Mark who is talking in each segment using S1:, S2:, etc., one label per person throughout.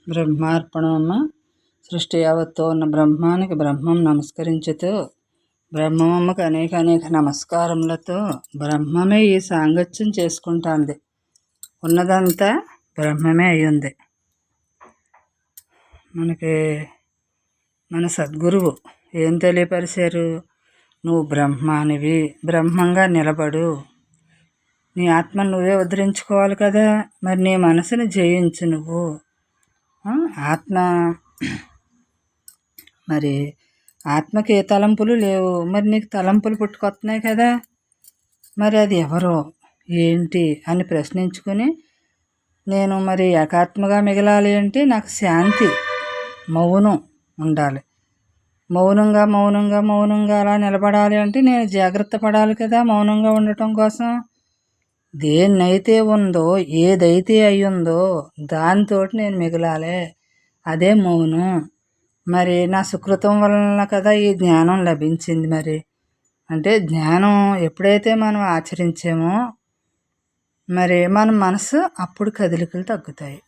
S1: బ్రహ్మార్పణమమ్మ. సృష్టి యావత్తో ఉన్న బ్రహ్మానికి బ్రహ్మం నమస్కరించుతూ బ్రహ్మమ్మకు అనేక అనేక నమస్కారములతో బ్రహ్మమే ఈ సాంగత్యం చేసుకుంటాంది. ఉన్నదంతా బ్రహ్మమే అయ్యింది. మనకి మన సద్గురువు ఏం తెలియపరిచారు? నువ్వు బ్రహ్మానివి, బ్రహ్మంగా నిలబడు, నీ ఆత్మను నువ్వే ఉద్ధరించుకోవాలి కదా. మరి నీ మనసుని జయించు. నువ్వు ఆత్మ, మరి ఆత్మకి ఏ తలంపులు లేవు, మరి నీకు తలంపులు పుట్టుకొస్తున్నాయి కదా. మరి అది ఎవరో ఏంటి అని ప్రశ్నించుకొని, నేను మరి ఏకాత్మగా మిగలాలి అంటే నాకు శాంతి, మౌనం ఉండాలి. మౌనంగా మౌనంగా మౌనంగా అలా నిలబడాలి అంటే నేను జాగ్రత్త పడాలి కదా మౌనంగా ఉండటం కోసం. దేన్నైతే ఉందో, ఏదైతే అయ్యిందో దాంతో నేను మిగలాలి. అదే మౌనం. మరి నా సుకృతం వలన కదా ఈ జ్ఞానం లభించింది. మరి అంటే జ్ఞానం ఎప్పుడైతే మనం ఆచరించామో మరి మన మనసు అప్పుడు కదలికలు తగ్గుతాయి.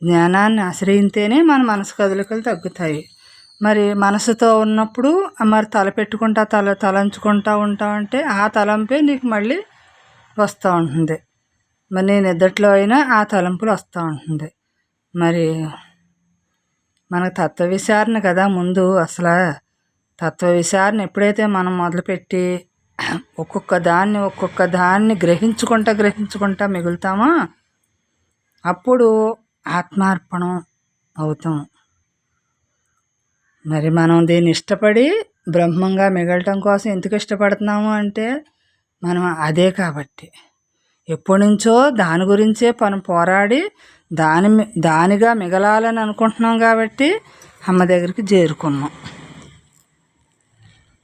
S1: జ్ఞానాన్ని ఆశ్రయిస్తేనే మన మనసు కదలికలు తగ్గుతాయి. మరి మనసుతో ఉన్నప్పుడు మరి తలపెట్టుకుంటా తలంచుకుంటా ఉంటామంటే ఆ తలంపే నీకు మళ్ళీ వస్తూ ఉంటుంది. మరి నేను నిద్దట్లో అయినా ఆ తలంపులు వస్తూ ఉంటుంది. మరి మనకు తత్వ విచారణ కదా ముందు. అసలు తత్వ విచారణ ఎప్పుడైతే మనం మొదలుపెట్టి ఒక్కొక్క దాన్ని గ్రహించుకుంటా మిగులుతామో అప్పుడు ఆత్మార్పణం అవుతాం. మరి మనం దీన్ని ఇష్టపడి బ్రహ్మంగా మిగలటం కోసం ఎందుకు ఇష్టపడుతున్నాము అంటే మనం అదే కాబట్టి ఎప్పటి నుంచో దాని గురించే పోరాడి దానిగా మిగలాలని అనుకుంటున్నాం కాబట్టి అమ్మ దగ్గరికి చేరుకున్నాం.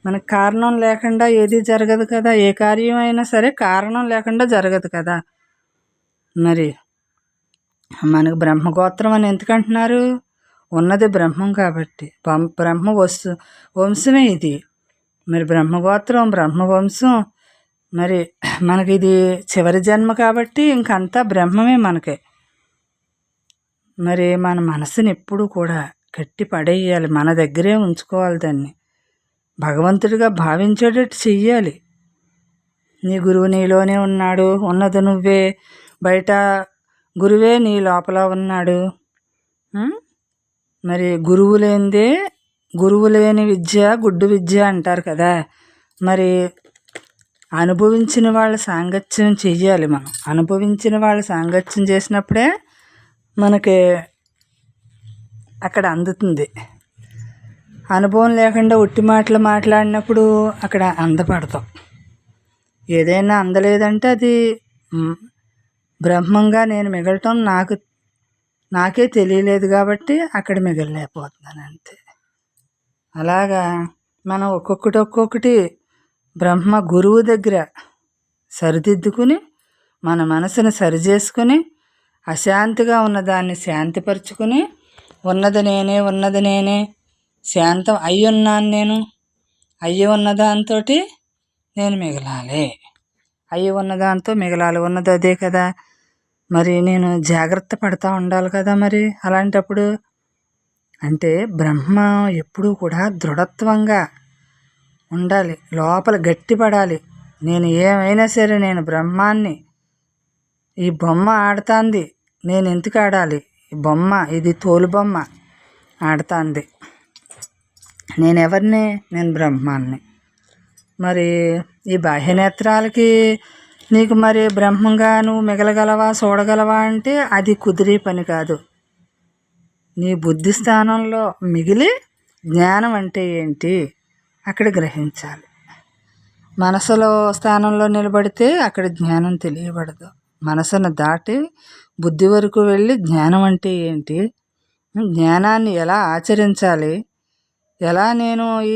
S1: మనకు కారణం లేకుండా ఏది జరగదు కదా. ఏ కార్యం అయినా సరే కారణం లేకుండా జరగదు కదా. మరి మనకు బ్రహ్మగోత్రం అని ఎందుకంటున్నారు? ఉన్నది బ్రహ్మం కాబట్టి. బ్రహ్మ వంశమే ఇది. మరి బ్రహ్మగోత్రం, బ్రహ్మవంశం. మరి మనకి ఇది చివరి జన్మ కాబట్టి ఇంకంతా బ్రహ్మమే మనకే. మరి మన మనసుని ఎప్పుడు కూడా కట్టి పడేయాలి, మన దగ్గరే ఉంచుకోవాలి. దాన్ని భగవంతుడిగా భావించేటట్టు చెయ్యాలి. నీ గురువు నీలోనే ఉన్నాడు, ఉన్నది నువ్వే, బయట గురువే నీ లోపల ఉన్నాడు. మరి గురువు లేని విద్య గుడ్డు విద్య అంటారు కదా. మరి అనుభవించిన వాళ్ళ సాంగత్యం చెయ్యాలి. మనం అనుభవించిన వాళ్ళ సాంగత్యం చేసినప్పుడే మనకి అక్కడ అందుతుంది. అనుభవం లేకుండా ఉట్టి మాటలు మాట్లాడినప్పుడు అక్కడ అందపడతాం. ఏదైనా అందలేదంటే అది బ్రహ్మంగా నేను మిగలటం నాకే తెలియలేదు కాబట్టి అక్కడ మిగలలేకపోతున్నాను అంతే. అలాగా మనం ఒక్కొక్కటి బ్రహ్మ గురువు దగ్గర సరిదిద్దుకుని మన మనసును సరిచేసుకుని అశాంతిగా ఉన్నదాన్ని శాంతిపరుచుకుని ఉన్నది నేనే శాంతం అయ్యున్నాను. నేను అయ్యి ఉన్నదాంతో నేను మిగలాలి. అయ్యి ఉన్నదాంతో మిగలాలి. ఉన్నది అదే కదా. మరి నేను జాగ్రత్త పడుతూ ఉండాలి కదా. మరి అలాంటప్పుడు అంటే బ్రహ్మ ఎప్పుడూ కూడా దృఢత్వంగా ఉండాలి, లోపల గట్టిపడాలి. నేను ఏమైనా సరే నేను బ్రహ్మాన్ని. ఈ బొమ్మ ఆడుతుంది, నేను ఎందుకు ఆడాలి? ఈ బొమ్మ ఇది తోలు బొమ్మ ఆడుతుంది. నేను ఎవరిని? నేను బ్రహ్మాన్ని. మరి ఈ బాహ్యనేత్రాలకి నీకు మరి బ్రహ్మంగా నువ్వు మిగలగలవా, చూడగలవా అంటే అది కుదిరే పని కాదు. నీ బుద్ధి స్థానంలో మిగిలి జ్ఞానం అంటే ఏంటి అక్కడ గ్రహించాలి. మనసులో స్థానంలో నిలబడితే అక్కడ జ్ఞానం తెలియబడదు. మనసును దాటి బుద్ధి వరకు వెళ్ళి జ్ఞానం అంటే ఏంటి, జ్ఞానాన్ని ఎలా ఆచరించాలి, ఎలా నేను ఈ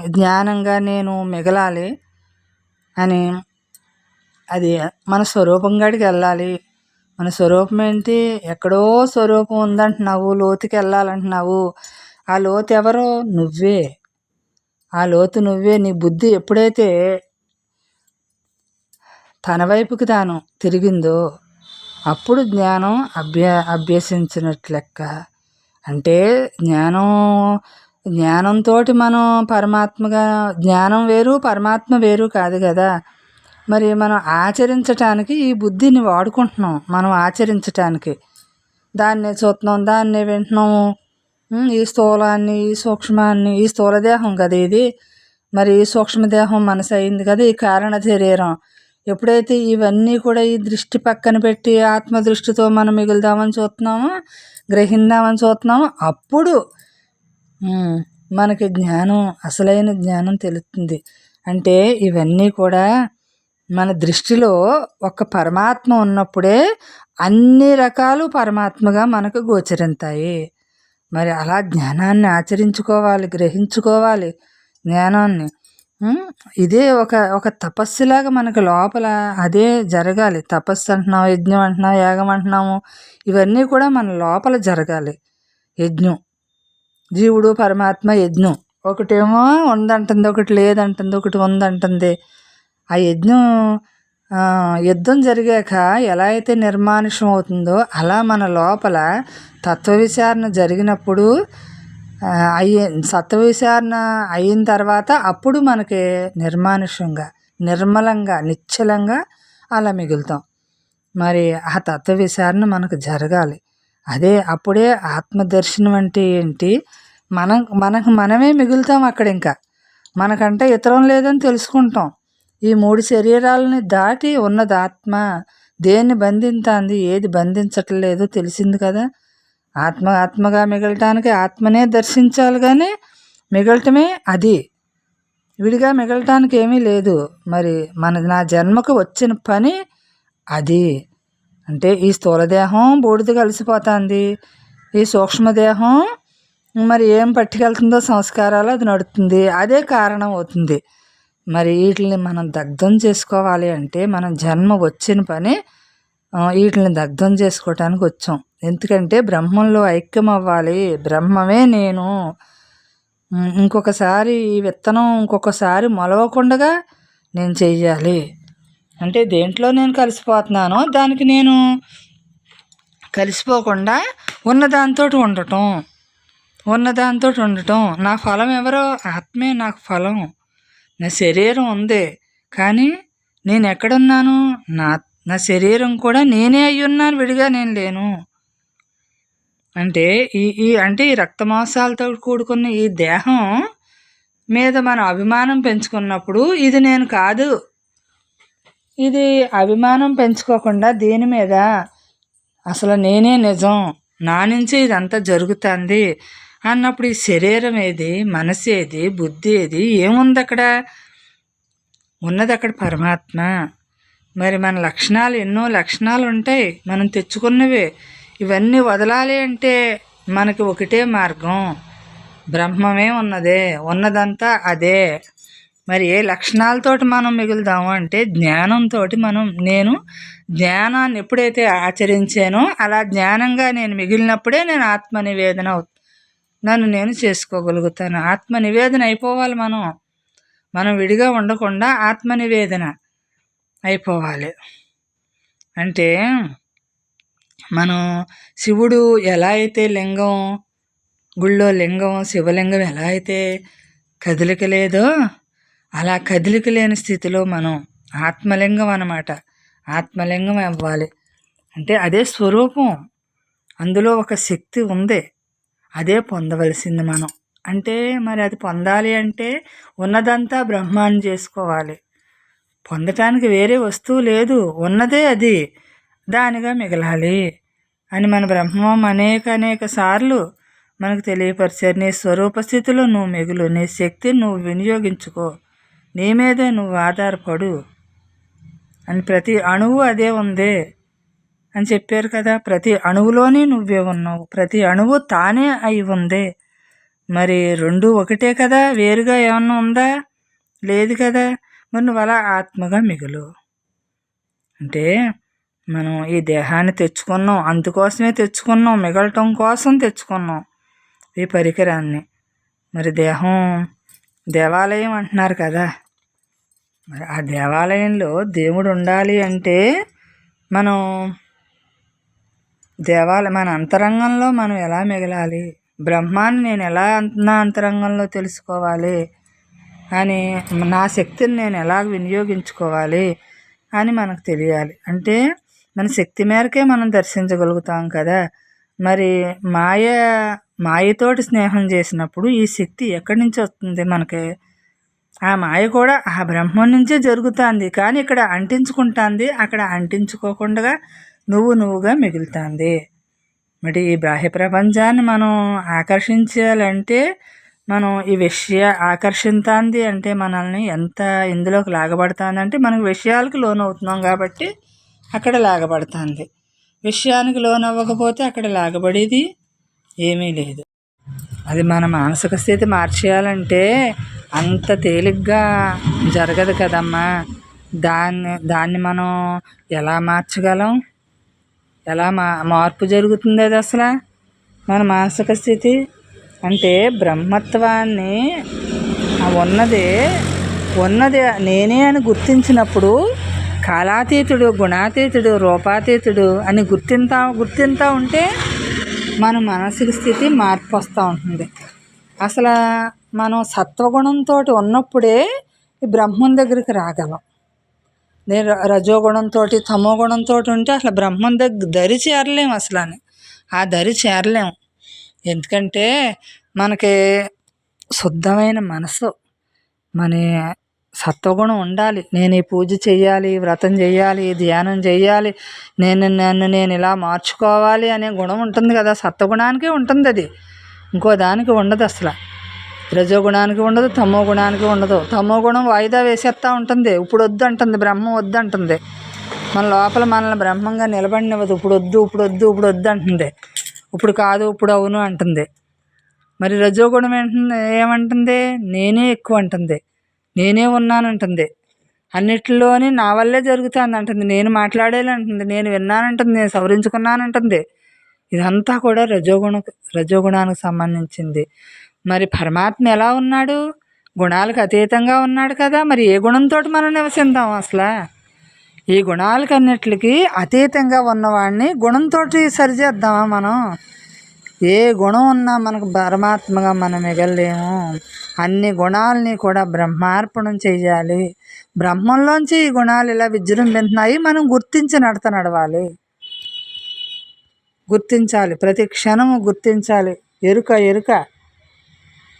S1: జ్ఞానంగా నేను మిగలాలి అని అది మన స్వరూపం కాడికి వెళ్ళాలి. మన స్వరూపం ఏంటి? ఎక్కడో స్వరూపం ఉందంటున్నావు, లోతుకి వెళ్ళాలంటున్నావు. ఆ లోతు ఎవరో? నువ్వే. ఆ లోతు నువ్వే. నీ బుద్ధి ఎప్పుడైతే తన వైపుకి తాను తిరిగిందో అప్పుడు జ్ఞానం అభ్యసించినట్లు లెక్క. అంటే జ్ఞానంతో మనం పరమాత్మగా, జ్ఞానం వేరు పరమాత్మ వేరు కాదు కదా. మరి మనం ఆచరించటానికి ఈ బుద్ధిని వాడుకుంటున్నాం, మనం ఆచరించటానికి. దాన్నే చూస్తున్నాం, దాన్నే వింటున్నాము. ఈ స్థూలాన్ని, ఈ సూక్ష్మాన్ని, ఈ స్థూలదేహం కదా ఇది. మరి ఈ సూక్ష్మదేహం మనసు అయింది కదా, ఈ కారణ శరీరం. ఎప్పుడైతే ఇవన్నీ కూడా ఈ దృష్టి పక్కన పెట్టి ఆత్మ దృష్టితో మనం మిగులుదామని చూస్తున్నామో, గ్రహిందామని చూస్తున్నామో, అప్పుడు మనకి జ్ఞానం, అసలైన జ్ఞానం తెలుస్తుంది. అంటే ఇవన్నీ కూడా మన దృష్టిలో ఒక పరమాత్మ ఉన్నప్పుడే అన్ని రకాలు పరమాత్మగా మనకు గోచరింతాయి. మరి అలా జ్ఞానాన్ని ఆచరించుకోవాలి, గ్రహించుకోవాలి జ్ఞానాన్ని. ఇదే ఒక తపస్సులాగా మనకు లోపల అదే జరగాలి. తపస్సు అంటున్నాం, యజ్ఞం అంటున్నాం, యాగం అంటున్నాము, ఇవన్నీ కూడా మన లోపల జరగాలి. యజ్ఞం, జీవుడు పరమాత్మ యజ్ఞం. ఒకటేమో ఉందంటుంది, ఒకటి లేదంటుంది, ఒకటి ఉందంటుంది. ఆ యుద్ధం జరిగాక ఎలా అయితే నిర్మానుష్యం అవుతుందో, అలా మన లోపల తత్వవిచారణ జరిగినప్పుడు సత్వవిచారణ అయిన తర్వాత అప్పుడు మనకి నిర్మానుష్యంగా, నిర్మలంగా, నిశ్చలంగా అలా మిగులుతాం. మరి ఆ తత్వవిచారణ మనకు జరగాలి. అప్పుడే ఆత్మదర్శనం అంటే ఏంటి, మనకు మనమే మిగులుతాం అక్కడ. ఇంకా మనకంటే ఇతరం లేదని తెలుసుకుంటాం. ఈ 3 శరీరాలని దాటి ఉన్నది ఆత్మ. దేన్ని బంధించింది, ఏది బంధించట్లేదో తెలిసింది కదా. ఆత్మగా మిగలటానికి ఆత్మనే దర్శించాలి, కానీ మిగలటమే అది. విడిగా మిగలటానికి ఏమీ లేదు. మరి నా జన్మకు వచ్చిన పని అది. అంటే ఈ స్థూలదేహం బూడిద కలిసిపోతుంది, ఈ సూక్ష్మదేహం మరి ఏం పట్టుకెళ్తుందో సంస్కారాలు అది నడుస్తుంది, అదే కారణం అవుతుంది. మరి వీటిని మనం దగ్ధం చేసుకోవాలి అంటే మన జన్మ వచ్చిన పని వీటిని దగ్ధం చేసుకోవటానికి వచ్చాం. ఎందుకంటే బ్రహ్మంలో ఐక్యం అవ్వాలి. బ్రహ్మమే నేను. ఇంకొకసారి ఈ విత్తనం ఇంకొకసారి మొలవకుండా నేను చెయ్యాలి. అంటే దేంట్లో నేను కలిసిపోతున్నానో దానికి నేను కలిసిపోకుండా ఉన్నదాంతో ఉండటం. నా ఫలం ఎవరో, ఆత్మే నాకు ఫలం. నా శరీరం ఉంది, కానీ నేను ఎక్కడున్నాను, నా శరీరం కూడా నేనే అయ్యున్నాను, విడిగా నేను లేను. అంటే ఈ రక్తమాంసాలతో కూడుకున్న ఈ దేహం మీద మనం అభిమానం పెంచుకున్నప్పుడు ఇది నేను కాదు. ఇది అభిమానం పెంచుకోకుండా దీని మీద అసలు నేనే నిజం, నా నుంచి ఇదంతా జరుగుతుంది అన్నప్పుడు ఈ శరీరం ఏది, మనసు ఏది, బుద్ధి ఏది, ఏముంది అక్కడ? ఉన్నది అక్కడ పరమాత్మ. మరి మన లక్షణాలు, ఎన్నో లక్షణాలు ఉంటాయి మనం తెచ్చుకున్నవే. ఇవన్నీ వదలాలి అంటే మనకి ఒకటే మార్గం, బ్రహ్మమే ఉన్నదంతా అదే. మరి ఏ లక్షణాలతోటి మనం మిగులుదాము అంటే జ్ఞానంతో. నేను జ్ఞానాన్ని ఎప్పుడైతే ఆచరించానో అలా జ్ఞానంగా నేను మిగిలినప్పుడే నేను ఆత్మనివేదన నన్ను నేను చేసుకోగలుగుతాను. ఆత్మనివేదన అయిపోవాలి. మనం విడిగా ఉండకుండా ఆత్మనివేదన అయిపోవాలి. అంటే మనం శివుడు ఎలా అయితే లింగం, గుళ్ళో లింగం, శివలింగం ఎలా అయితే కదలిక లేదో అలా కదలిక లేని స్థితిలో మనం ఆత్మలింగం అన్నమాట. ఆత్మలింగం అవ్వాలి అంటే అదే స్వరూపం. అందులో ఒక శక్తి ఉంది, అదే పొందవలసింది మనం. అంటే మరి అది పొందాలి అంటే ఉన్నదంతా బ్రహ్మాన్ని చేసుకోవాలి. పొందటానికి వేరే వస్తువు లేదు, ఉన్నదే అది, దానిగా మిగలాలి అని మన బ్రహ్మం అనేక సార్లు మనకు తెలియపరిచారు. నీ స్వరూప స్థితిలో నువ్వు మిగులు, నీ శక్తిని నువ్వు వినియోగించుకో, నీ మీదే నువ్వు ఆధారపడు అని. ప్రతి అణువు అదే ఉంది అని చెప్పారు కదా. ప్రతి అణువులోనే నువ్వే ఉన్నావు, ప్రతి అణువు తానే అయి ఉంది. మరి రెండు ఒకటే కదా, వేరుగా ఏమన్నా ఉందా? లేదు కదా. మరి నువ్వు అలా ఆత్మగా మిగులు. అంటే మనం ఈ దేహాన్ని తెచ్చుకున్నాం, అందుకోసమే తెచ్చుకున్నాం, మిగలటం కోసం తెచ్చుకున్నాం ఈ పరికరాన్ని. మరి దేహం దేవాలయం అంటున్నారు కదా. మరి ఆ దేవాలయంలో దేవుడు ఉండాలి అంటే మనం మన అంతరంగంలో మనం ఎలా మిగలాలి, బ్రహ్మాన్ని నేను ఎలా నా అంతరంగంలో తెలుసుకోవాలి అని, నా శక్తిని నేను ఎలా వినియోగించుకోవాలి అని మనకు తెలియాలి. అంటే మన శక్తి మేరకే మనం దర్శించగలుగుతాం కదా. మరి మాయతోటి స్నేహం చేసినప్పుడు ఈ శక్తి ఎక్కడి నుంచి వస్తుంది మనకి? ఆ మాయ కూడా ఆ బ్రహ్మం నుంచే జరుగుతుంది, కానీ ఇక్కడ అంటించుకుంటుంది, అక్కడ అంటించుకోకుండా నువ్వుగా మిగులుతుంది. మరి ఈ బాహ్య ప్రపంచాన్ని మనం ఆకర్షించాలంటే మనం ఈ ఆకర్షిస్తుంది అంటే మనల్ని ఎంత ఇందులోకి లాగబడుతుందంటే మనకు విషయాలకు లోనవుతున్నాం కాబట్టి అక్కడ లాగబడుతుంది. విషయానికి లోనవ్వకపోతే అక్కడ లాగబడేది ఏమీ లేదు. అది మన మానసిక స్థితి మార్చేయాలంటే అంత తేలిగ్గా జరగదు కదమ్మా. దాన్ని మనం ఎలా మార్చగలం? ఎలా మార్పు జరుగుతుంది అది అసలు మన మానసిక స్థితి? అంటే బ్రహ్మత్వాన్ని ఉన్నదే నేనే అని గుర్తించినప్పుడు కాలాతీతుడు, గుణాతీతుడు, రూపాతీతుడు అని గుర్తింతా ఉంటే మన మానసిక స్థితి మార్పు వస్తూ ఉంటుంది. అసలు మనం సత్వగుణంతో ఉన్నప్పుడే ఈ బ్రహ్మం దగ్గరికి రాగలం. నేను రజోగుణంతో తమో గుణంతో ఉంటే అసలు బ్రహ్మం దరి చేరలేము. అసలు ఆ దరి చేరలేము. ఎందుకంటే మనకి శుద్ధమైన మనసు, మన సత్వగుణం ఉండాలి. నేను ఈ పూజ చెయ్యాలి, వ్రతం చెయ్యాలి, ధ్యానం చెయ్యాలి, నేను ఇలా మార్చుకోవాలి అనే గుణం ఉంటుంది కదా. సత్వగుణానికే ఉంటుంది అది, ఇంకో దానికి ఉండదు. అసలు రజోగుణానికి ఉండదు, తమో గుణానికి ఉండదు. తమో గుణం వాయిదా వేసేస్తూ ఉంటుంది. ఇప్పుడు వద్దు అంటుంది, బ్రహ్మం వద్దు అంటుంది. మన లోపల మనల్ని బ్రహ్మంగా నిలబడినవ్వదు. ఇప్పుడు వద్దు అంటుంది. ఇప్పుడు కాదు, ఇప్పుడు అవును అంటుంది. మరి రజోగుణం ఏమంటుంది? నేనే ఎక్కువ అంటుంది, నేనే ఉన్నానంటుంది, అన్నిటిలోని నా వల్లే జరుగుతుంది అంటుంది, నేను మాట్లాడేలంటుంది, నేను విన్నానంటుంది, నేను సవరించుకున్నానంటుంది. ఇదంతా కూడా రజోగుణానికి సంబంధించింది. మరి పరమాత్మ ఎలా ఉన్నాడు? గుణాలకు అతీతంగా ఉన్నాడు కదా. మరి ఏ గుణంతో మనం నివసిద్దాం? అసలు ఈ గుణాలకన్నిటికి అతీతంగా ఉన్నవాడిని గుణంతో సరిచేద్దామా మనం? ఏ గుణం ఉన్నా మనకు పరమాత్మగా మనం మిగలలేము. అన్ని గుణాలని కూడా బ్రహ్మార్పణం చెయ్యాలి. బ్రహ్మంలోంచి ఈ గుణాలు ఇలా విజృంభిస్తున్నాయి, మనం గుర్తించి నడవాలి. గుర్తించాలి, ప్రతి క్షణము గుర్తించాలి. ఎరుక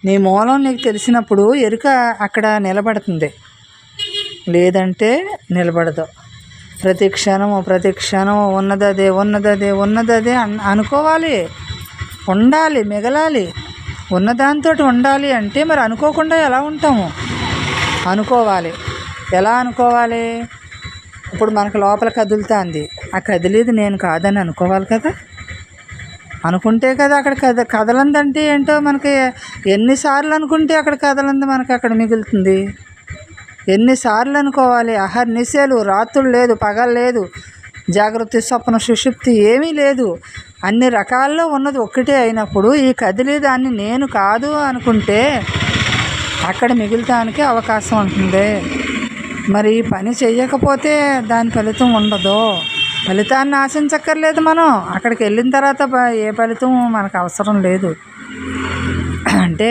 S1: నీ మూలం నీకు తెలిసినప్పుడు ఎరుక అక్కడ నిలబడుతుంది, లేదంటే నిలబడదు. ప్రతి క్షణము ఉన్నదదే అనుకోవాలి, ఉండాలి, మిగలాలి. ఉన్నదాంతో ఉండాలి అంటే మరి అనుకోకుండా ఎలా ఉంటాము? అనుకోవాలి. ఎలా అనుకోవాలి? ఇప్పుడు మనకు లోపల కదులుతుంది, ఆ కదిలేది నేను కాదని అనుకోవాలి కదా. అనుకుంటే కదా అక్కడ కదలందంటే ఏంటో మనకి ఎన్నిసార్లు అనుకుంటే అక్కడ కదలంది మనకి అక్కడ మిగులుతుంది. ఎన్నిసార్లు అనుకోవాలి? అహర్నిశలు, రాత్రులు లేదు, పగలు లేదు, జాగ్రత్త, స్వప్న, సుషుప్తి ఏమీ లేదు. అన్ని రకాల్లో ఉన్నది ఒక్కటే అయినప్పుడు ఈ కదిలే దాన్ని నేను కాదు అనుకుంటే అక్కడ మిగులుతానికి అవకాశం ఉంటుంది. మరి ఈ పని చెయ్యకపోతే దాని ఫలితం ఉండదు. ఫలితాన్ని ఆశించక్కర్లేదు. మనం అక్కడికి వెళ్ళిన తర్వాత ఏ ఫలితం మనకు అవసరం లేదు. అంటే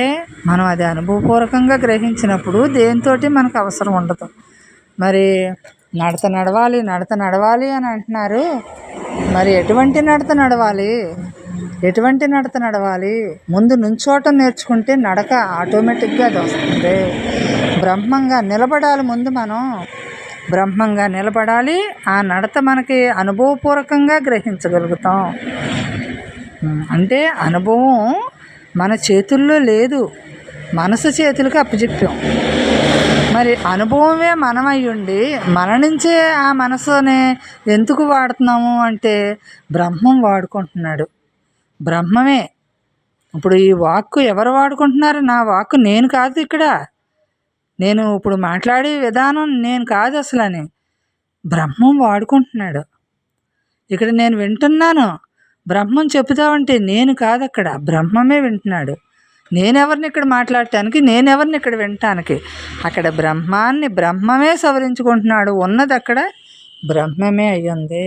S1: మనం అది అనుభవపూర్వకంగా గ్రహించినప్పుడు దేనితోటి మనకు అవసరం ఉండదు. మరి నడత నడవాలి అని అంటున్నారు. మరి ఎటువంటి నడత నడవాలి? ముందు నుంచోటం నేర్చుకుంటే నడక ఆటోమేటిక్గా అది వస్తుంది. బ్రహ్మంగా నిలబడాలి. ముందు మనం బ్రహ్మంగా నిలబడాలి. ఆ నడత మనకి అనుభవపూర్వకంగా గ్రహించగలుగుతాం. అంటే అనుభవం మన చేతుల్లో లేదు, మనసు చేతులకు అప్పచెప్పాం. మరి అనుభవమే మనమయ్యుండి మన నుంచే ఆ మనసుని ఎందుకు వాడుతున్నాము అంటే బ్రహ్మం వాడుకుంటున్నాడు. బ్రహ్మమే. ఇప్పుడు ఈ వాక్కు ఎవరు వాడుకుంటున్నారు? నా వాక్కు నేను కాదు. ఇక్కడ నేను ఇప్పుడు మాట్లాడే విధానం నేను కాదు అసలని, బ్రహ్మం వాడుకుంటున్నాడు. ఇక్కడ నేను వింటున్నాను, బ్రహ్మం చెప్తావంటే నేను కాదు, అక్కడ బ్రహ్మమే వింటున్నాడు. నేనెవరిని ఇక్కడ మాట్లాడటానికి, నేనెవరిని ఇక్కడ వినటానికి? అక్కడ బ్రహ్మమే సవరించుకుంటున్నాడు. ఉన్నది అక్కడ బ్రహ్మమే అయ్యింది,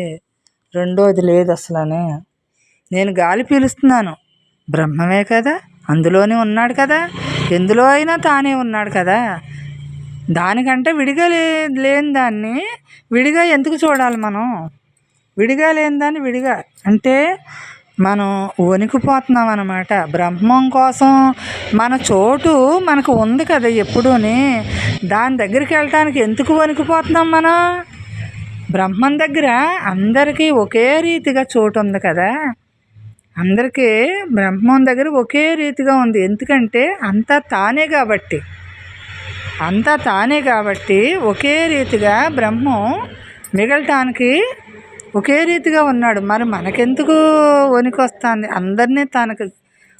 S1: రెండోది లేదు అసలని. నేను గాలి పీలుస్తున్నాను, బ్రహ్మమే కదా, అందులోనే ఉన్నాడు కదా, ఎందులో అయినా తానే ఉన్నాడు కదా. దానికంటే విడిగా లేని దాన్ని విడిగా ఎందుకు చూడాలి మనం? విడిగా లేని దాన్ని విడిగా అంటే మనం వణికిపోతున్నాం అన్నమాట. బ్రహ్మం కోసం మన చోటు మనకు ఉంది కదా ఎప్పుడూని, దాని దగ్గరికి వెళ్ళటానికి ఎందుకు వణికిపోతున్నాం మనం? బ్రహ్మం దగ్గర అందరికీ ఒకే రీతిగా చోటు ఉంది కదా. అందరికీ బ్రహ్మం దగ్గర ఒకే రీతిగా ఉంది. ఎందుకంటే అంతా తానే కాబట్టి, ఒకే రీతిగా బ్రహ్మం మిగలటానికి ఒకే రీతిగా ఉన్నాడు. మరి మనకెందుకు వణికి వస్తుంది? అందరినీ తనకు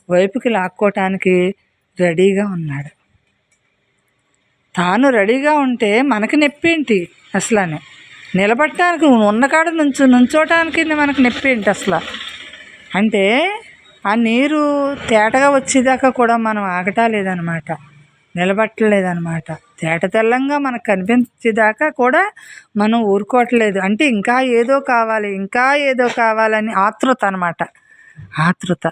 S1: వైపుకి లాక్కోవటానికి రెడీగా ఉన్నాడు. తాను రెడీగా ఉంటే మనకి నొప్పేంటి అసలు? నిలబడటానికి ఉన్నకాడ నుంచోటానికి మనకు నొప్పేంటి అసలు? అంటే ఆ నీరు తేటగా వచ్చేదాకా కూడా మనం ఆగటాలేదనమాట, నిలబట్టలేదనమాట. తేట తెల్లంగా మనకు కనిపించేదాకా కూడా మనం ఊరుకోవట్లేదు. అంటే ఇంకా ఏదో కావాలని ఆతృత అనమాట. ఆతృత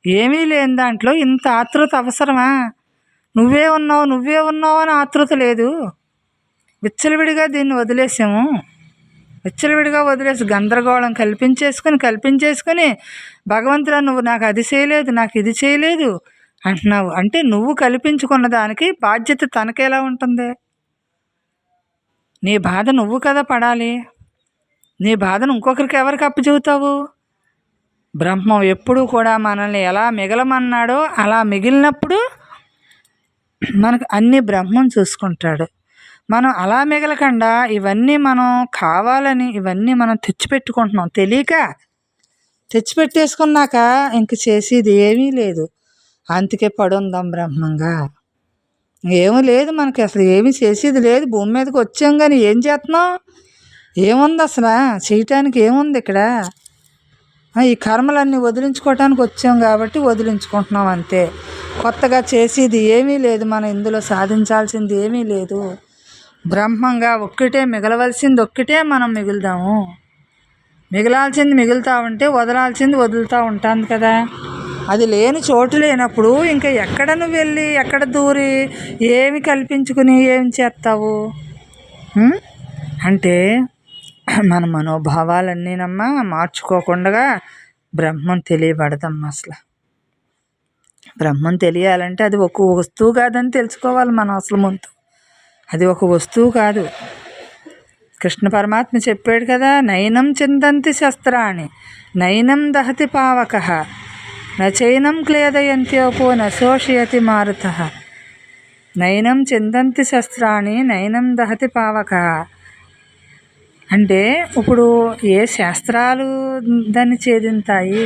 S1: ఏమీ లేని దాంట్లో ఇంత ఆతృత అవసరమా? నువ్వే ఉన్నావు అని ఆతృత లేదు. విచ్చలవిడిగా దీన్ని వదిలేసి గందరగోళం కల్పించేసుకొని భగవంతుడా నువ్వు నాకు అది చేయలేదు, నాకు ఇది చేయలేదు అంటున్నావు. అంటే నువ్వు కల్పించుకున్న దానికి బాధ్యత తనకెలా ఉంటుంది? నీ బాధ నువ్వు కదా పడాలి. నీ బాధను ఇంకొకరికి ఎవరికి అప్పచెబుతావు? బ్రహ్మం ఎప్పుడూ కూడా మనల్ని ఎలా మిగలమన్నాడో అలా మిగిలినప్పుడు మనకు అన్ని బ్రహ్మం చూసుకుంటాడు. మనం అలా మిగలకుండా ఇవన్నీ మనం కావాలని ఇవన్నీ మనం తెచ్చిపెట్టుకుంటున్నాం. తెలియక తెచ్చిపెట్టేసుకున్నాక ఇంక చేసేది ఏమీ లేదు. అందుకే పడుందాం బ్రహ్మంగా. ఏమీ లేదు మనకి, అసలు ఏమీ చేసేది లేదు. భూమి మీదకి వచ్చాం కానీ ఏం చేస్తున్నాం? ఏముంది అసలు? చేయటానికి ఏముంది ఇక్కడ? ఈ కర్మలన్నీ వదిలించుకోవటానికి వచ్చాం కాబట్టి వదిలించుకుంటున్నాం అంతే. కొత్తగా చేసేది ఏమీ లేదు. మనం ఇందులో సాధించాల్సింది ఏమీ లేదు. బ్రహ్మంగా ఒక్కటే మిగలవలసింది ఒక్కటే మనం మిగులుదాము. మిగలాల్సింది మిగులుతూ ఉంటే వదలాల్సింది వదులుతూ ఉంటుంది కదా. అది లేని చోటు లేనప్పుడు ఇంకా ఎక్కడ నువ్వు వెళ్ళి ఎక్కడ దూరి ఏమి కల్పించుకుని ఏం చేస్తావు? అంటే మన మనోభావాలన్నీనమ్మా మార్చుకోకుండా బ్రహ్మం తెలియబడదమ్మా. అసలు బ్రహ్మం తెలియాలంటే అది ఒక వస్తువు కాదని తెలుసుకోవాలి మనం. అసలు ముందు అది ఒక వస్తువు కాదు. కృష్ణ పరమాత్మ చెప్పాడు కదా, నైనం చిందంతి శస్త్రాన్ని నైనం దహతి పావకః నచైనం క్లేదయంత్యోపో నశోషయతి మారుతః. నైనం చిందంతి శస్త్రాన్ని నైనం దహతి పావకః అంటే ఇప్పుడు ఏ శాస్త్రాలు దాన్ని ఛేదింతాయి?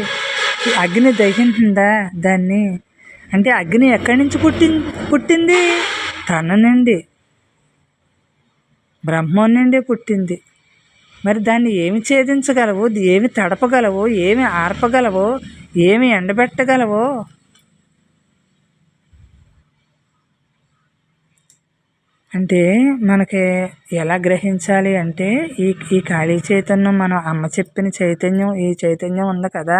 S1: అగ్ని దహించిందా దాన్ని? అంటే అగ్ని ఎక్కడి నుంచి పుట్టింది? తన నుండి, బ్రహ్మం నుండి పుట్టింది. మరి దాన్ని ఏమి ఛేదించగలవు? ఏమి తడపగలవు? ఏమి ఆర్పగలవో? ఏమి ఎండబెట్టగలవో? అంటే మనకి ఎలా గ్రహించాలి అంటే ఈ ఖాళీ చైతన్యం, మనం అమ్మ చెప్పిన చైతన్యం, ఈ చైతన్యం ఉంది కదా,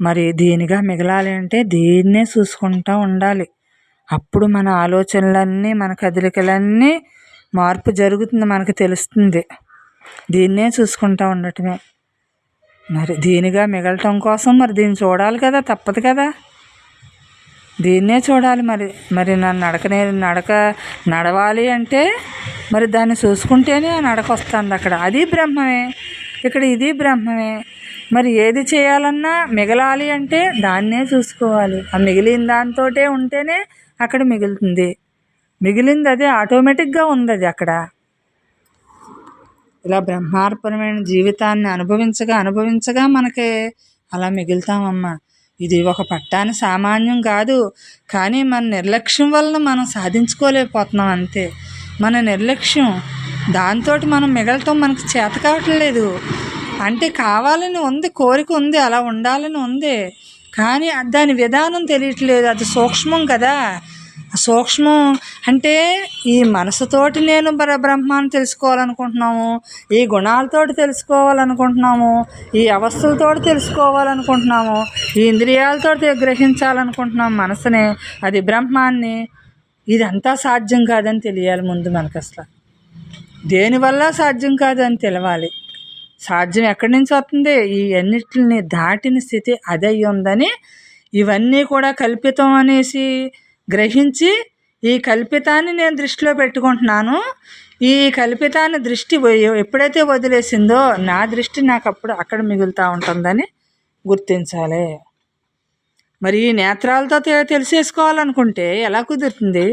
S1: మరి దీనిగా మిగలాలి అంటే దీన్నే చూసుకుంటూ ఉండాలి. అప్పుడు మన ఆలోచనలన్నీ, మన కదలికలన్నీ మార్పు జరుగుతుంది, మనకు తెలుస్తుంది. దీన్నే చూసుకుంటూ ఉండటమే. మరి దీనిగా మిగలటం కోసం మరి దీన్ని చూడాలి కదా, తప్పదు కదా, దీన్నే చూడాలి. మరి నడక నడవాలి అంటే మరి దాన్ని చూసుకుంటేనే ఆ నడక వస్తుంది. అక్కడ అది బ్రహ్మమే, ఇక్కడ ఇది బ్రహ్మమే. మరి ఏది చేయాలన్నా మిగలాలి అంటే దాన్నే చూసుకోవాలి. ఆ మిగిలిన దాంతో ఉంటేనే అక్కడ మిగులుతుంది. మిగిలింది అదే ఆటోమేటిక్గా ఉంది అది అక్కడ. ఇలా బ్రహ్మార్పణమైన జీవితాన్ని అనుభవించగా మనకి అలా మిగులుతామమ్మా. ఇది ఒక పట్టాని సామాన్యం కాదు. కానీ మన నిర్లక్ష్యం వలన మనం సాధించుకోలేకపోతున్నాం అంతే. మన నిర్లక్ష్యం, దాంతో మనం మిగలటం మనకు చేత కావట్లేదు. అంటే కావాలని ఉంది, కోరిక ఉంది, అలా ఉండాలని ఉంది, కానీ దాని విధానం తెలియట్లేదు. అది సూక్ష్మం కదా, సూక్ష్మం అంటే ఈ మనసుతోటి నేను బ్రహ్మాన్ని తెలుసుకోవాలనుకుంటున్నాము, ఈ గుణాలతోటి తెలుసుకోవాలనుకుంటున్నాము, ఈ అవస్థలతోటి తెలుసుకోవాలనుకుంటున్నాము, ఈ ఇంద్రియాలతోటి గ్రహించాలనుకుంటున్నాము మనసుని, అది బ్రహ్మాన్ని. ఇదంతా సాధ్యం కాదని తెలియాలి ముందు మనకు. అసలు దేనివల్ల సాధ్యం కాదని తెలవాలి. సాధ్యం ఎక్కడి నుంచి వస్తుంది? ఈ అన్నిటిని దాటిన స్థితి అది అయి ఉందని ఇవన్నీ కూడా కల్పితం అనేసి గ్రహించి ఈ కల్పితాన్ని నేను దృష్టిలో పెట్టుకుంటున్నాను. ఈ కల్పితాన్ని దృష్టి ఎప్పుడైతే వదిలేసిందో నా దృష్టి నాకు అప్పుడు అక్కడ మిగులుతూ ఉంటుందని గుర్తించాలి. మరి ఈ నేత్రాలతో తెలిసేసుకోవాలనుకుంటే ఎలా కుదురుతుంది?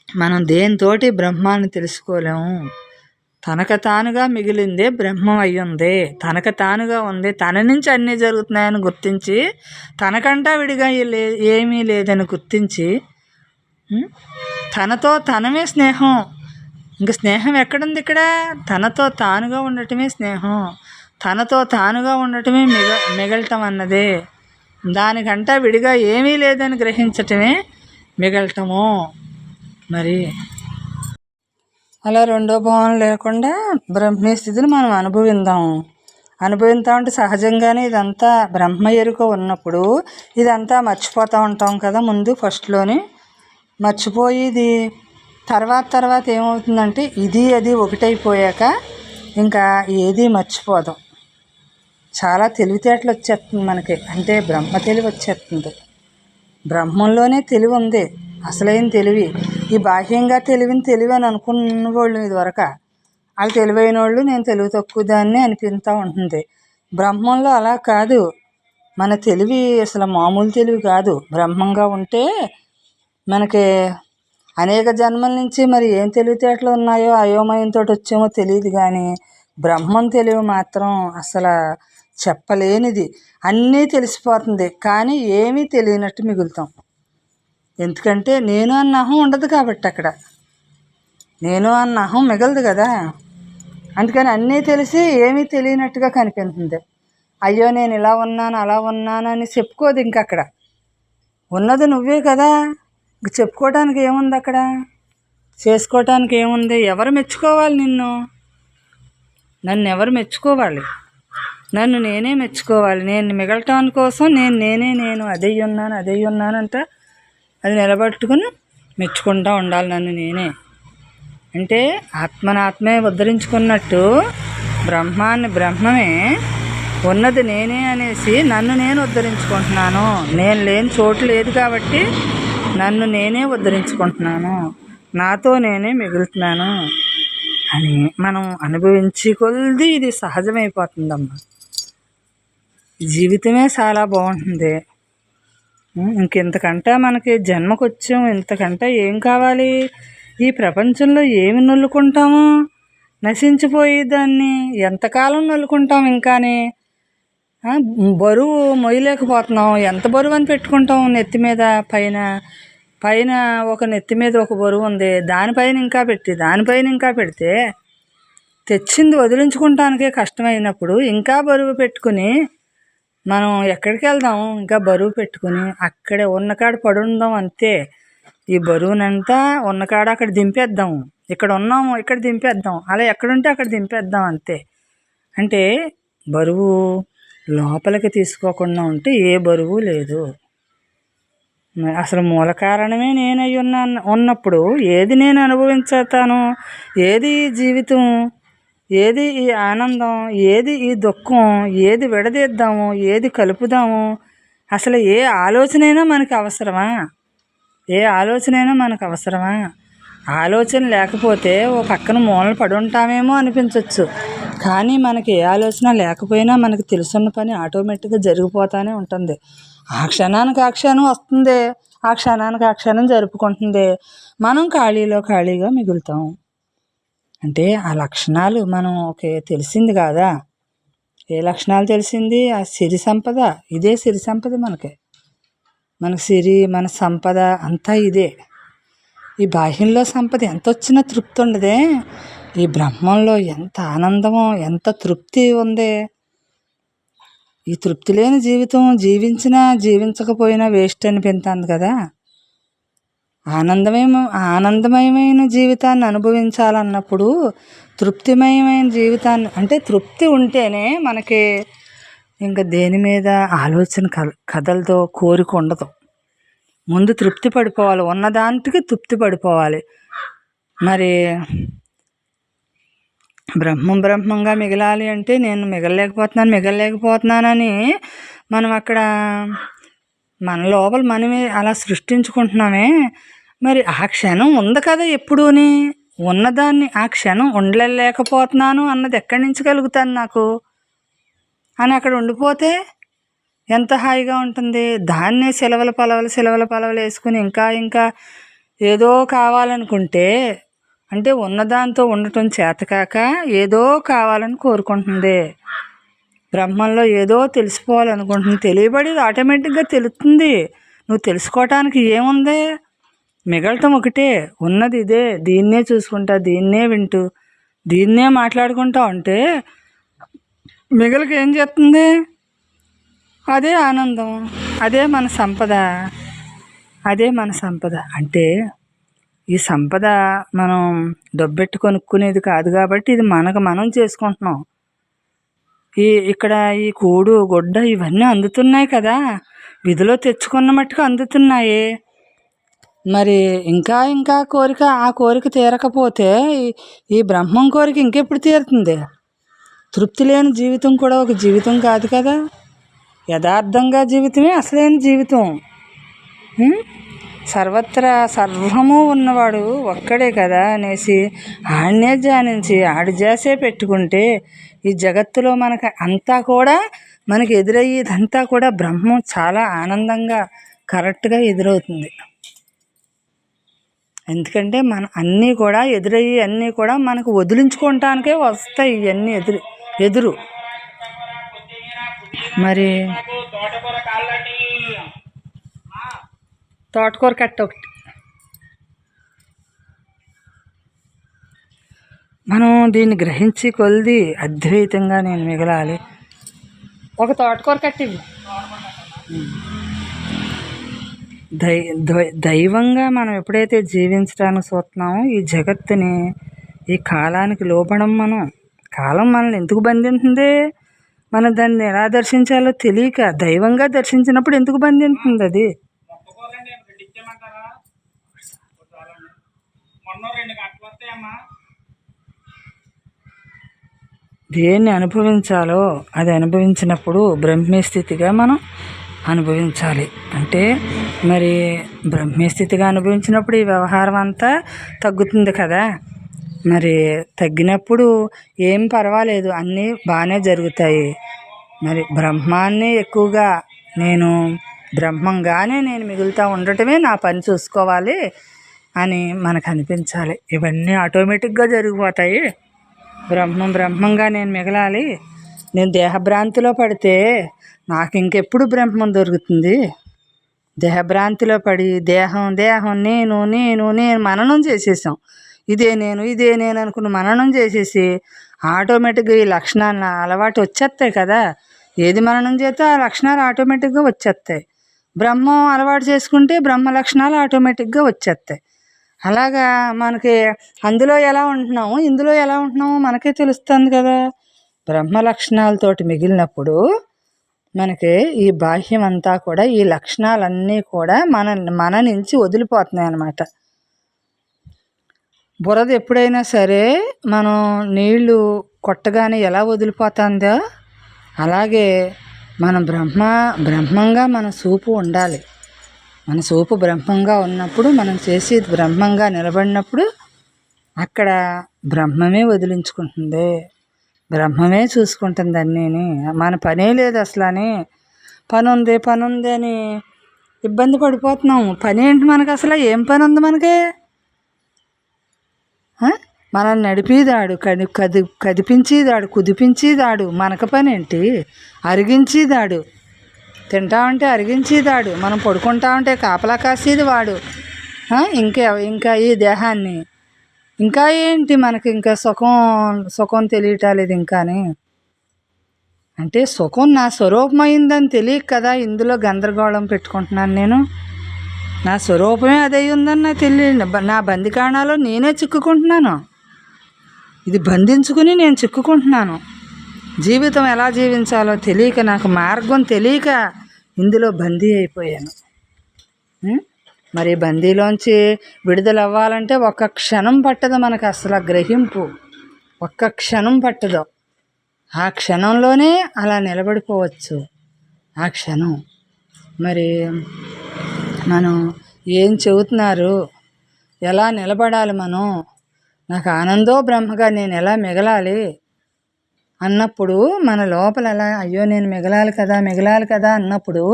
S1: మనం దేనితోటి బ్రహ్మాన్ని తెలుసుకోలేము. తనకు తానుగా మిగిలిందే బ్రహ్మం అయి ఉంది, తనకు తానుగా ఉంది, తన నుంచి అన్నీ జరుగుతున్నాయని గుర్తించి, తనకంటా విడిగా ఏమీ లేదని గుర్తించి, తనతో తనమే స్నేహం. ఇంక స్నేహం ఎక్కడుంది ఇక్కడ? తనతో తానుగా ఉండటమే స్నేహం, తనతో తానుగా ఉండటమే మిగలటం అన్నదే. దానికంటా విడిగా ఏమీ లేదని గ్రహించటమే మిగలటము. మరి అలా రెండో భావం లేకుండా బ్రహ్మీ స్థితిని మనం అనుభవిస్తామంటే సహజంగానే ఇదంతా బ్రహ్మ ఎరుక ఉన్నప్పుడు ఇదంతా మర్చిపోతూ ఉంటాం కదా. ముందు ఫస్ట్లోని మర్చిపోయి ఇది తర్వాత ఏమవుతుందంటే ఇది అది ఒకటైపోయాక ఇంకా ఏది మర్చిపోదాం. చాలా తెలివితేటలు వచ్చేస్తుంది మనకి, అంటే బ్రహ్మ తెలివి వచ్చేస్తుంది. బ్రహ్మంలోనే తెలివి ఉంది, అసలైన తెలివి. ఈ బాహ్యంగా తెలివి అని అనుకున్న వాళ్ళు ఇదివరకు వాళ్ళు తెలివైన వాళ్ళు, నేను తెలివి తక్కువ దాన్ని అనిపిస్తూ ఉంటుంది. బ్రహ్మంలో అలా కాదు. మన తెలివి అసలు మామూలు తెలివి కాదు. బ్రహ్మంగా ఉంటే మనకి అనేక జన్మల నుంచి మరి ఏం తెలివితేటలు ఉన్నాయో అయోమయంతో వచ్చేమో తెలియదు, కానీ బ్రహ్మం తెలివి మాత్రం అసలు చెప్పలేనిది. అన్నీ తెలిసిపోతుంది, కానీ ఏమీ తెలియనట్టు మిగులుతాం. ఎందుకంటే నేను అన్న అహం ఉండదు కాబట్టి, అక్కడ నేను అన్న అహం మిగలదు కదా. అందుకని అన్నీ తెలిసి ఏమీ తెలియనట్టుగా కనిపిస్తుంది. అయ్యో నేను ఇలా ఉన్నాను అలా ఉన్నాను అని చెప్పుకోదు. ఇంక అక్కడ ఉన్నది నువ్వే కదా, ఇంక చెప్పుకోవడానికి ఏముంది? అక్కడ చేసుకోవటానికి ఏముంది? ఎవరు మెచ్చుకోవాలి నిన్ను? నన్ను ఎవరు మెచ్చుకోవాలి? నన్ను నేనే మెచ్చుకోవాలి. నేను మిగలటానికి కోసం నేను అదై ఉన్నానంట అది నిలబెట్టుకుని మెచ్చుకుంటూ ఉండాలి నన్ను నేనే. అంటే ఆత్మనాత్మే ఉద్ధరించుకున్నట్టు బ్రహ్మాన్ని బ్రహ్మమే ఉన్నది నేనే అనేసి నన్ను నేను ఉద్ధరించుకుంటున్నాను. నేను లేని చోటు లేదు కాబట్టి నన్ను నేనే ఉద్ధరించుకుంటున్నాను, నాతో నేనే మిగులుతున్నాను అని మనం అనుభవించి కొద్ది ఇది సహజమైపోతుందమ్మా. జీవితమే చాలా బాగుంటుంది. ఇంకెంతకంటే మనకి జన్మకు వచ్చాము, ఇంతకంటే ఏం కావాలి? ఈ ప్రపంచంలో ఏమి నొల్లుకుంటాము? నశించిపోయి దాన్ని ఎంతకాలం నొల్లుకుంటాం? ఇంకానే బరువు మొయ్యలేకపోతున్నాం. ఎంత బరువు అని పెట్టుకుంటాం నెత్తి మీద? పైన ఒక నెత్తి మీద ఒక బరువు ఉంది, దానిపైన ఇంకా పెడితే తెచ్చింది వదిలించుకుంటానికే కష్టమైనప్పుడు ఇంకా బరువు పెట్టుకుని మనం ఎక్కడికి వెళ్దాం? ఇంకా బరువు పెట్టుకుని అక్కడే ఉన్నకాడ పడుందాం అంతే. ఈ బరువునంతా ఉన్నకాడ అక్కడ దింపేద్దాం. ఇక్కడ ఉన్నాము ఇక్కడ దింపేద్దాం, అలా ఎక్కడుంటే అక్కడ దింపేద్దాం అంతే. అంటే బరువు లోపలికి తీసుకోకుండా ఉంటే ఏ బరువు లేదు. అసలు మూల కారణమే నేనై ఉన్నప్పుడు ఏది నేను అనుభవించేస్తాను? ఏది ఈ జీవితం? ఏది ఈ ఆనందం? ఏది ఈ దుఃఖం? ఏది విడదీద్దాము? ఏది కలుపుదాము? అసలు ఏ ఆలోచనైనా మనకు అవసరమా? ఆలోచన లేకపోతే ఓ పక్కన మూలన పడి ఉంటామేమో అనిపించవచ్చు, కానీ మనకి ఏ ఆలోచన లేకపోయినా మనకు తెలుసున్న పని ఆటోమేటిక్గా జరిగిపోతూనే ఉంటుంది. ఆ క్షణానికి ఆ క్షణం వస్తుంది, ఆ క్షణానికి ఆ క్షణం జరుపుకుంటుంది. మనం ఖాళీగా మిగులుతాం. అంటే ఆ లక్షణాలు మనం తెలిసింది కాదా? ఏ లక్షణాలు తెలిసింది? ఆ సిరి సంపద. ఇదే సిరి సంపద మనకి. మన సిరి, మన సంపద అంతా ఇదే. ఈ బాహ్యంలో సంపద ఎంత వచ్చినా తృప్తి ఉండదే. ఈ బ్రహ్మంలో ఎంత ఆనందమో, ఎంత తృప్తి ఉంది. ఈ తృప్తి లేని జీవితం జీవించినా జీవించకపోయినా వేస్ట్ అనిపిస్తుంది కదా. ఆనందమయమైన జీవితాన్ని అనుభవించాలన్నప్పుడు తృప్తిమయమైన జీవితాన్ని, అంటే తృప్తి ఉంటేనే మనకి ఇంకా దేని మీద ఆలోచన కదలతో, కోరిక ఉండదు. ముందు తృప్తి పడిపోవాలి, ఉన్నదానికి తృప్తి పడిపోవాలి. మరి బ్రహ్మంగా మిగలాలి అంటే నేను మిగలలేకపోతున్నానని మనం అక్కడ మన లోపల మనమే అలా సృష్టించుకుంటున్నామే. మరి ఆ క్షణం ఉంది కదా ఎప్పుడూని, ఉన్నదాన్ని ఆ క్షణం ఉండలేకపోతున్నాను అన్నది ఎక్కడి నుంచి కలుగుతాను నాకు అని అక్కడ ఉండిపోతే ఎంత హాయిగా ఉంటుంది. దాన్నే సిలవల పలవలు వేసుకుని ఇంకా ఏదో కావాలనుకుంటే, అంటే ఉన్నదాంతో ఉండటం చేతకాక ఏదో కావాలని కోరుకుంటుంది. బ్రహ్మంలో ఏదో తెలుసుకోవాలనుకుంటుంది. తెలియబడేది ఆటోమేటిక్గా తెలుస్తుంది. నువ్వు తెలుసుకోవటానికి ఏముంది, మిగలటం ఒకటే. ఉన్నది ఇదే, దీన్నే చూసుకుంటా, దీన్నే వింటూ, దీన్నే మాట్లాడుకుంటా ఉంటే మిగలకి ఏం చేస్తుంది? అదే ఆనందం, అదే మన సంపద. అంటే ఈ సంపద మనం డబ్బెట్టు కొనుక్కునేది కాదు కాబట్టి ఇది మనకు మనం చేసుకుంటున్నాం. ఇక్కడ ఈ కూడు గుడ్డ ఇవన్నీ అందుతున్నాయి కదా, విధిలో తెచ్చుకున్న మట్టుకు అందుతున్నాయి. మరి ఇంకా కోరిక, ఆ కోరిక తీరకపోతే ఈ బ్రహ్మం కోరిక ఇంకెప్పుడు తీరుతుంది? తృప్తి లేని జీవితం కూడా ఒక జీవితం కాదు కదా. యథార్థంగా జీవితమే అసలైన జీవితం. సర్వత్రా సర్వము ఉన్నవాడు ఒక్కడే కదా అనేసి ఆడనే ధ్యానించి ఆడి చేసే పెట్టుకుంటే ఈ జగత్తులో మనకి ఎదురయ్యేదంతా కూడా బ్రహ్మం చాలా ఆనందంగా కరెక్ట్గా ఎదురవుతుంది. ఎందుకంటే అన్నీ కూడా అన్నీ కూడా మనకు వదిలించుకోవటానికే వస్తాయి. ఇవన్నీ ఎదురు మరి తోటకూర కట్ట ఒకటి మనం దీన్ని గ్రహించి కొలిది అద్వైతంగా నేను మిగలాలి. ఒక తోటకూర కట్టివి దైవంగా మనం ఎప్పుడైతే జీవించడానికి చూస్తున్నామో ఈ జగత్తుని, ఈ కాలానికి లోపడం కాలం మనల్ని ఎందుకు బంధించింది? మనం దాన్ని ఎలా దర్శించాలో తెలియక దైవంగా దర్శించినప్పుడు ఎందుకు బంధించింది? అది దేన్ని అనుభవించాలో అది అనుభవించినప్పుడు బ్రహ్మస్థితిగా మనం అనుభవించాలి. అంటే మరి బ్రహ్మస్థితిగా అనుభవించినప్పుడు ఈ వ్యవహారం అంతా తగ్గుతుంది కదా. మరి తగ్గినప్పుడు ఏం పర్వాలేదు, అన్నీ బాగానే జరుగుతాయి. మరి బ్రహ్మాన్ని ఎక్కువగా బ్రహ్మంగానే నేను మిగులుతూ ఉండటమే నా పని చూసుకోవాలి అని మనకు అనిపించాలి. ఇవన్నీ ఆటోమేటిక్గా జరిగిపోతాయి. బ్రహ్మంగా నేను మిగలాలి. నేను దేహభ్రాంతిలో పడితే నాకు ఇంకెప్పుడు బ్రహ్మం దొరుకుతుంది? దేహభ్రాంతిలో పడి దేహం నేను మననం చేసేసాం. ఇదే నేను అనుకుని మననం చేసేసి ఆటోమేటిక్గా ఈ లక్షణాలను అలవాటు వచ్చేస్తాయి కదా. ఏది మననం చేస్తే ఆ లక్షణాలు ఆటోమేటిక్గా వచ్చేస్తాయి. బ్రహ్మం అలవాటు చేసుకుంటే బ్రహ్మ లక్షణాలు ఆటోమేటిక్గా వచ్చేస్తాయి. అలాగా మనకి అందులో ఎలా ఉంటున్నాము, ఇందులో ఎలా ఉంటున్నామో మనకే తెలుస్తుంది కదా. బ్రహ్మ లక్షణాలతోటి మిగిలినప్పుడు మనకి ఈ బాహ్యం అంతా కూడా, ఈ లక్షణాలన్నీ కూడా మన నుంచి వదిలిపోతున్నాయి అన్నమాట. బురద ఎప్పుడైనా సరే మనం నీళ్లు కొట్టగానే ఎలా వదిలిపోతుందో అలాగే మనం బ్రహ్మంగా మన చూపు ఉండాలి. మన చూపు బ్రహ్మంగా ఉన్నప్పుడు, మనం చేసేది బ్రహ్మంగా నిలబడినప్పుడు అక్కడ బ్రహ్మమే వదిలించుకుంటుంది, బ్రహ్మమే చూసుకుంటుంది అన్నీని. మన పనే లేదు అసలు అని పని ఉంది అని ఇబ్బంది పడిపోతున్నాము. పని ఏంటి మనకు? అసలు ఏం పని ఉంది మనకి? మనల్ని నడిపేదాడు, కదిపించేదాడు, కుదిపించేదాడు. మనకు పని ఏంటి? అరిగించేదాడు. తింటామంటే అరిగించేదాడు, మనం పడుకుంటా ఉంటే కాపలా కాసేది వాడు. ఇంకా ఈ దేహాన్ని ఇంకా ఏంటి మనకి? ఇంకా సుఖం తెలియటాలేదు ఇంకాని. అంటే సుఖం నా స్వరూపమైందని తెలియక కదా ఇందులో గందరగోళం పెట్టుకుంటున్నాను నేను. నా స్వరూపమే అదే ఉందని నాకు తెలియదు. నా బందికాణాలో నేనే చిక్కుకుంటున్నాను. ఇది బంధించుకుని నేను చిక్కుకుంటున్నాను. జీవితం ఎలా జీవించాలో తెలియక, నాకు మార్గం తెలియక ఇందులో బందీ అయిపోయాను. మరి బందీలోంచి విడుదల అవ్వాలంటే ఒక్క క్షణం పట్టదు మనకు, అసలు గ్రహింపు ఒక్క క్షణం పట్టదు. ఆ క్షణంలోనే అలా నిలబడిపోవచ్చు. ఆ క్షణం మరి మనం ఏం చెబుతున్నారు, ఎలా నిలబడాలి మనం, నాకు ఆనందో బ్రహ్మగా నేను ఎలా మిగలాలి అన్నప్పుడు మన లోపల ఎలా అయ్యో నేను మిగలాలి కదా అన్నప్పుడు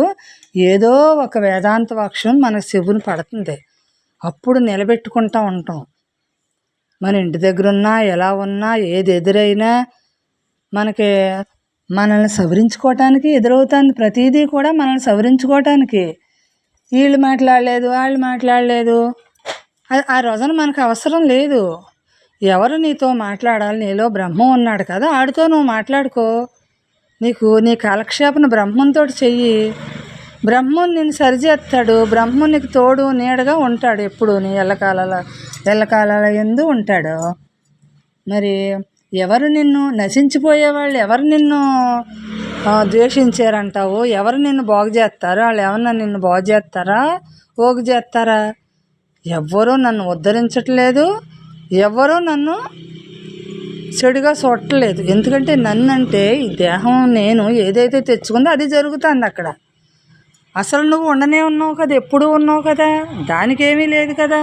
S1: ఏదో ఒక వేదాంత వాక్యం మన చెవుని పడుతుంది. అప్పుడు నిలబెట్టుకుంటూ ఉంటాం. మన ఇంటి దగ్గర ఉన్నా, ఎలా ఉన్నా, ఏది ఎదురైనా మనకి మనల్ని సవరించుకోవటానికి ఎదురవుతుంది. ప్రతిదీ కూడా మనల్ని సవరించుకోవటానికి. వీళ్ళు మాట్లాడలేదు, వాళ్ళు మాట్లాడలేదు, ఆ రోజున మనకు అవసరం లేదు. ఎవరు నీతో మాట్లాడాలి? నీలో బ్రహ్మం ఉన్నాడు కదా, ఆడితో నువ్వు మాట్లాడుకో. నీ కాలక్షేపణ బ్రహ్మంతో చెయ్యి. బ్రహ్మం నిన్ను సరిచేస్తాడు. బ్రహ్మం నీకు తోడు నీడగా ఉంటాడు. ఎప్పుడు నీ ఎల్లకాలాల యందు ఉంటాడు. మరి ఎవరు నిన్ను నశించిపోయేవాళ్ళు ఎవరు నిన్ను ద్వేషించారంటావు? ఎవరు నిన్ను బాగు చేస్తారు? వాళ్ళు ఏమన్నా నిన్ను బాగు చేస్తారా, పోగు చేస్తారా? ఎవ్వరూ నన్ను ఉద్ధరించట్లేదు, ఎవ్వరూ నన్ను చెడుగా చూడట్లేదు. ఎందుకంటే నన్నంటే ఈ దేహం నేను ఏదైతే తెచ్చుకుందో అది జరుగుతుంది అక్కడ. అసలు నువ్వు ఉండనే ఉన్నావు కదా, ఎప్పుడూ ఉన్నావు కదా, దానికేమీ లేదు కదా.